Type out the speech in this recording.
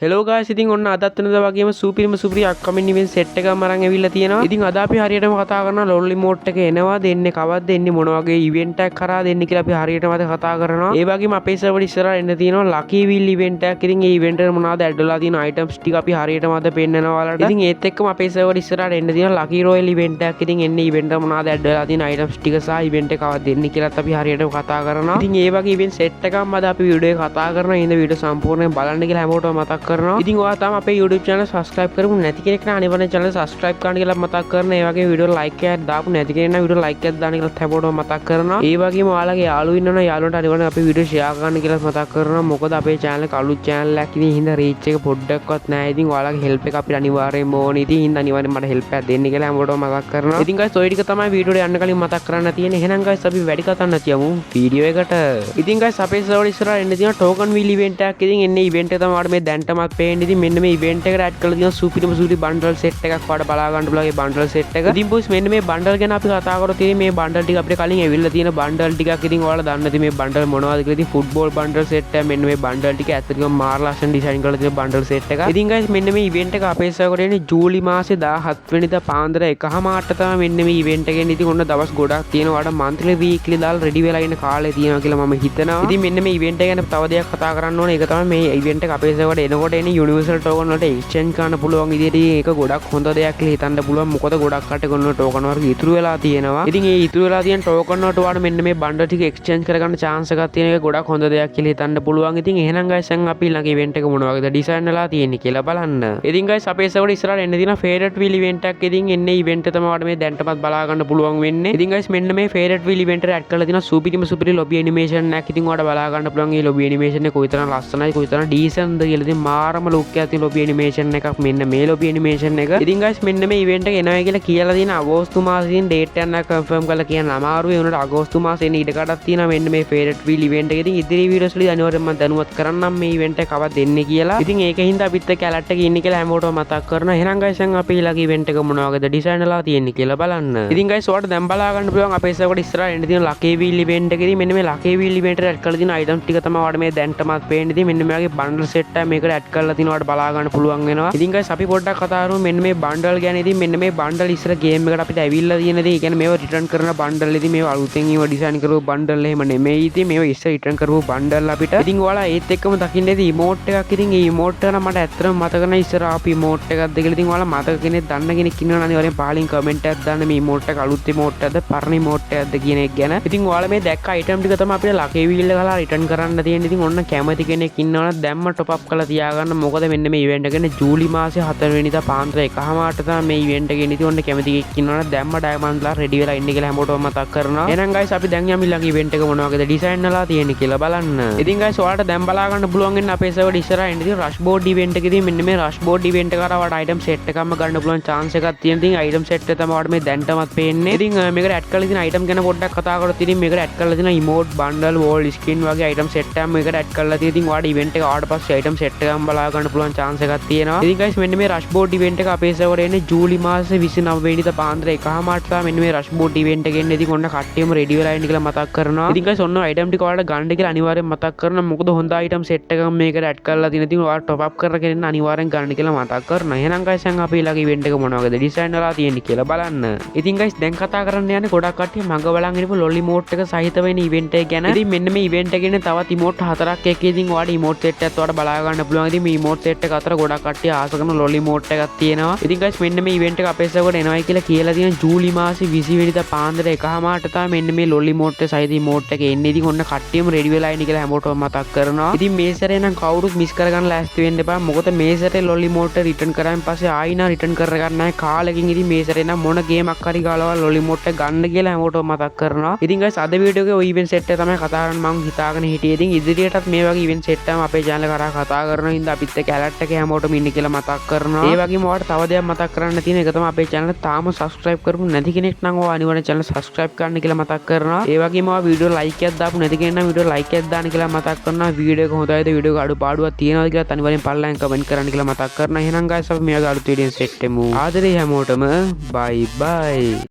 Hello ගායිස් ඉතින් ඔන්න අදත් වෙනදා වගේම සූපිරිම සුපිරි අප්කමින් ඉවෙන්ට් සෙට් එකක් මරන් ඇවිල්ලා තියෙනවා. ඉතින් අද අපි හරියටම කතා කරනවා ලොල්ලි මෝඩ් එක එනවා දෙන්නේ කවද්ද එන්නේ මොන වගේ ඉවෙන්ට් එකක් කරා දෙන්නේ කියලා අපි හරියටම අද කතා කරනවා. ඒ වගේම අපේ සර්වර් ඉස්සරහා එන්න තියෙනවා ලකී විල් ඉවෙන්ට් එකක්. ඉතින් ඒ ඉවෙන්ට් එකට මොනවද ඇඩ් වෙලා තියෙන අයිටම්ස් ටික අපි හරියටම අද පෙන්නනවා ඔයාලට. ඉතින් ඒත් එක්කම අපේ සර්වර් ඉස්සරහාට එන්න තියෙනවා ලකී රොයල් ඉවෙන්ට් එකක්. ඉතින් එන්නේ ඉවෙන්ට් එක මොනවද ඇඩ් වෙලා තියෙන අයිටම්ස් ටික සහ ඉවෙන්ට් එක කවද්ද දෙන්නේ කියලාත් අපි හරියටම කතා කරනවා. ඉතින් ඒ වගේ ඉවෙන්ට් සෙට් එකක්ම අද අපි වීඩියෝ එක කතා කරනවා. ඉතින් වීඩියෝ සම්පූර්ණයෙන් බලන්න කියලා හැමෝටම මතක් කරනවා. ඉතින් ඔයා තාම අපේ YouTube channel subscribe කරමු නැති කෙනෙක් නම් අනිවාර්යෙන් channel subscribe කරන්න කියලා මතක් කරනවා. ඒ වගේම වීඩියෝ like එකක් දාපු නැති කෙනෙක් නම් වීඩියෝ like එකක් දාන්න කියලා හැමෝටම මතක් කරනවා. ඒ වගේම ඔයාලගේ යාළුවෝ ඉන්නවනම් යාළුවන්ට අනිවාර්යෙන් අපේ වීඩියෝ share කරන්න කියලා මතක් කරනවා. මොකද අපේ channel එක අලුත් channel එකක්. ඉතින් හින්දා reach එක පොඩ්ඩක්වත් නැහැ. ඉතින් ඔයාලගේ help එක අපිට අනිවාර්යෙන්ම ඕනේ. ඉතින් හින්දා අනිවාර්යෙන් මට help එකක් දෙන්න කියලා හැමෝටම මතක් කරනවා. ඉතින් guys ඔය ටික තමයි වීඩියෝට යන්න කලින් මතක් කරන්න තියෙන්නේ. එහෙනම් guys අපි වැඩි කතා නැතිවමු වීඩියෝ එකට. ඉතින් guys අපේ server ඉස්සරහා එන්න තියෙන token wheel event එකක්. ඉතින් එන්නේ event එක තමයි ඔයාලට මේ දැන්ටමත් පේන්නේ. ඉතින් මෙන්න මේ event එකට add කරලා තියෙන සුපිරිම සුපිරි bundle set එකක් ඔයාලට බලා ගන්න පුළුවන්. ඒ bundle set එක. ඉතින් boys මෙන්න මේ bundle ගැන අපි කතා කරොත් ඉතින් මේ bundle ටික අපිට කලින් ඇවිල්ලා තියෙන bundle ටිකක්. ඉතින් ඔයාලා දන්න ඉතින් මේ bundle මොනවද කියලා. ඉතින් football bundle set එක මෙන්න මේ bundle ටික ඇත්තටම මාර ලස්සන design කරලා තියෙන bundle set එක. ඉතින් guys මෙන්න මේ event එක අපේ server එකේ ජූලි මාසේ 17 වෙනිදා පාන්දර 1:00ට තමයි මෙන්න මේ event එක එන්නේ. ඉතින් ඔන්න දවස් ගොඩක් තියෙනවා. ඔයාලට monthly weekly දාලා ready වෙලා ඉන්න කාලේ තියෙනවා කියලා මම හිතනවා. ඉතින් මෙන්න මේ event එක ගැන තව දෙයක් කතා කරන්න ඕනේ. ඒක තමයි මේ event එක අපේ server එකට එනකොට එන්නේ universal token වලට exchange කරන්න පුළුවන් විදිහට ඒක ගොඩක් හොඳ දෙයක් කියලා හිතන්න පුළුවන්. මොකද ගොඩක් කට්ටිය ගොන්න token වර්ග ඉතුරු වෙලා තියෙනවා. ඉතින් ඒ ඉතුරු වෙලා තියෙන token වලට ඔයාලට මෙන්න මේ bundle ටික exchange කරගන්න chance එකක් තියෙන එක ගොඩක් හොඳ දෙයක් කියලා හිතන්න පුළුවන්. ඉතින් එහෙනම් guys දැන් අපි ළඟ event එක මොන වගේද design වෙලා තියෙන්නේ කියලා බලන්න. ඉතින් guys අපේ server ඉස්සරහට එන්න තියෙන favorite wheel event එකක්. ඉතින් එන්නේ event එක තමයි ඔයාලට මේ දැන්ටමත් බලා ගන්න පුළුවන් වෙන්නේ. ඉතින් guys මෙන්න මේ favorite wheel event එකට add කරලා තියෙන සුපිරිම සුපිරි lobby animation එකක්. ඉතින් ඔයාලට බලා ගන්න පුළුවන් මේ lobby animation එක කොයිතරම් ලස්සනයි කොයිතරම් decent ද කියලා. ඉතින් මාරම look එකක් තියෙන lobby animation එකක් මෙන්න මේ lobby animation එක. ඉතින් guys මෙන්න මේ event එක එනවා කියලා කියලා තියෙන අගෝස්තු මාසෙකින් date එකක් confirm කරලා කියන්න අමාරුයි. උනට අගෝස්තු මාසේ එන ඉඩ කඩක් තියෙනවා මෙන්න මේ favorite wheel event එක. ඉතින් ඉදිරි videos වලදී අනිවාර්යෙන්ම මම දැනුවත් කරන්නම් මේ event එක කවද දෙන්නේ කියලා. ඉතින් ඒකින් හින්දා අපිත් එක්ක ඇලර්ට් එකේ ඉන්නේ කියලා හැමෝටම මතක් කරනවා. එහෙනම් guys දැන් අපි ඊළඟ event එක මොන වගේද design වෙලා තියෙන්නේ කියලා බලන්න. ඉතින් guys ඔයාලට දැන් බලා ගන්න පුළුවන් අපේ server එකට ඉස්සරහට එන්න තියෙන lucky wheel event එකේදී මෙන්න මේ lucky wheel event එකට add කරලා තියෙන items ටික තමයි ඔයාලට මේ දැන්ටමත් පේන්නේ. ඉතින් මෙන්න මේ වගේ bundle set එකක් මේකට add කරලා තිනවා ඔයාලට බලා ගන්න පුළුවන් වෙනවා. ඉතින් guys අපි පොඩ්ඩක් කතා කරමු මෙන්න මේ bundle ගැන. ඉතින් මෙන්න මේ bundle ඉස්සර game එකට අපිට ඇවිල්ලා තියෙන දේ. ඒ කියන්නේ මේව return කරන bundle. ඉතින් මේව අලුතෙන් ඒව design කරපු bundle එහෙම නෙමෙයි. ඉතින් මේව ඉස්සර return කරපු bundle අපිට. ඉතින් ඔයාලා ඒත් එක්කම දකින්න ඉතින් emote එකක්. ඉතින් ඒ emote එක නම් මට ඇත්තටම මතක නැහැ ඉස්සර ආපු emote එකක්ද කියලා. ඉතින් ඔයාලා මතක කෙනෙක් දන්න කෙනෙක් ඉන්නවනම් අනිවාර්යෙන් පහලින් comment එකක් දාන්න මේ emote එක අලුත් emote එකක්ද පරණ emote එකක්ද කියන එක ගැන. ඉතින් ඔයාලා මේ දැක්ක item ටික තමයි අපිට lucky wheel එක ගහලා return කරන්න තියෙන්නේ. ඉතින් ඔන්න කැමති කෙනෙක් ඉන්නවනම් දැම්ම top up කරලා තියාගන්න. මොකද මෙන්න මේ event එක ගන්නේ ජූලි මාසේ 4 වෙනිදා පාන්දර 1:00ට තමයි මේ event එක එන්නේ. ඉතින් ඔන්න කැමති කෙනෙක් ඉන්නවනම් දැම්ම diamond ලා ready වෙලා ඉන්න කියලා හැමෝටම මතක් කරනවා. එහෙනම් guys අපි දැන් යමු ඊළඟ event එක මොන වගේද design වෙලා තියෙන්නේ කියලා බලන්න. ඉතින් guys ඔයාලට දැන් බලා ගන්න පුළුවන් වෙන අපේ server ඉස්සරහා ඉන්න තියෙන rush board event එකේදී මෙන්න මේ rush board event එකට ඔයාලට item set එකක්ම ගන්න පුළුවන් chance එකක් තියෙන. ඉතින් item set එක තමයි ඔයාලට මේ දැන්ටමත් පේන්නේ. ඉතින් මේකට add කරලා තියෙන item ගැන පොඩ්ඩක් කතා කරොත් ඉතින් මේකට add කරලා තියෙන emote bundle wall skin වගේ item set එකක් මේකට add කරලා තියෙන. ඉතින් ඔයාලට event එක ආවට පස්සේ item set එකක්ම බලා ගන්න පුළුවන් chance එකක් තියෙනවා. ඉතින් guys මෙන්න මේ rush board event එක අපේ server එන්නේ ජූලි මාසේ 29 වෙනිදා පාන්දර 1:00ට තමයි මෙන්න මේ rush board event එක එන්නේ. ඉතින් ඔන්න කට්ටියම ready වෙලා ඉන්න කියලා මතක් කරනවා. ඉතින් guys ඔන්න item ටික ඔයාලට ගන්න කියලා අනිවාර්යෙන් මතක් කරනවා. මොකද හොඳ item set එකක් මේකට add කරලා තියෙන. ඉතින් ඔයාලට top up කරගෙන අනිවාර්යෙන් ගන්න කියලා මතක් කරනවා. එහෙනම් guys දැන් අපි ඊළඟ event එක මොන වගේද design වෙලා තියෙන්නේ කියලා බලන්න. ඉතින් guys දැන් කතා කරන්න යන්නේ ගොඩක් කට්ටිය මග බලන් ඉන්නපු lolly emote එක සහිත වෙන event එක ගැන. ඉතින් මෙන්න මේ event එකේ ඉන්න තවත් emote 4ක් එක්ක ඉතින් ඔයාලට emote set එකත් ඔයාලට බලා ගන්න පුළුවන්. ඉතින් මේ emote set එක අතර ගොඩක් කට්ටිය ආස කරන lolly emote එකක් තියෙනවා. ඉතින් guys මෙන්න මේ event එක අපේ server එකට එනවයි කියලා කියලා තියෙන ජූලි මාසේ 20 වෙනිදා පාන්දර 1:00ට තමයි මෙන්න මේ lolly emote සහිත emote එක එන්නේ. ඉතින් ඔන්න කට්ටියම ready වෙලා ඉන්න කියලා හැමෝටම මතක් කරනවා. ඉතින් මේ සැරේ නම් කවුරුත් miss කරගන්න ලෑස්ති වෙන්න එපා. මොකද මේ සැරේ lolly emote return කරාන් පස්සේ ආයිනා return කරගන්න නැහැ කාලෙකින්. ඉතින් මේ සැරේ නම් මොන game එකක් හරි ගාලවා lolly emote ගන්න කියලා හැමෝටම මතක් කරනවා. ඉතින් guys අද වීඩියෝ එකේ ඔය event set එක තමයි කතා කරන්න මම හිතාගෙන හිටියේ. ඉතින් ඉදිරියටත් මේ වගේ event set එකම අපේ channel එක කරා කතා කරනවා. හින්දා අපිත් එක්ක alert එකේ හැමෝටම ඉන්න කියලා මතක් කරනවා. ඒ වගේම ඔයාලට තව දෙයක් මතක් කරන්න තියෙන එක තමයි අපේ channel එක තාම subscribe කරපු නැති කෙනෙක් නම් ඔයා අනිවාර්යෙන් channel subscribe කරන්න කියලා මතක් කරනවා. ඒ වගේම ඔයා වීඩියෝ like එකක් දාපු නැති කෙනෙක් නම් වීඩියෝ like එකක් දාන්න කියලා මතක් කරනවා. වීඩියෝ එක හොඳයිද වීඩියෝ එක අඩුපාඩුවක් තියෙනවද කියලා අනිවාර්යෙන් පල්ලෙන් comment කරන්න කියලා මතක් කරනවා. එහෙනම් guys අපි මේ වගේ අලුත් වීඩියෝ set එකමු. ආදරේ හැමෝටම bye bye.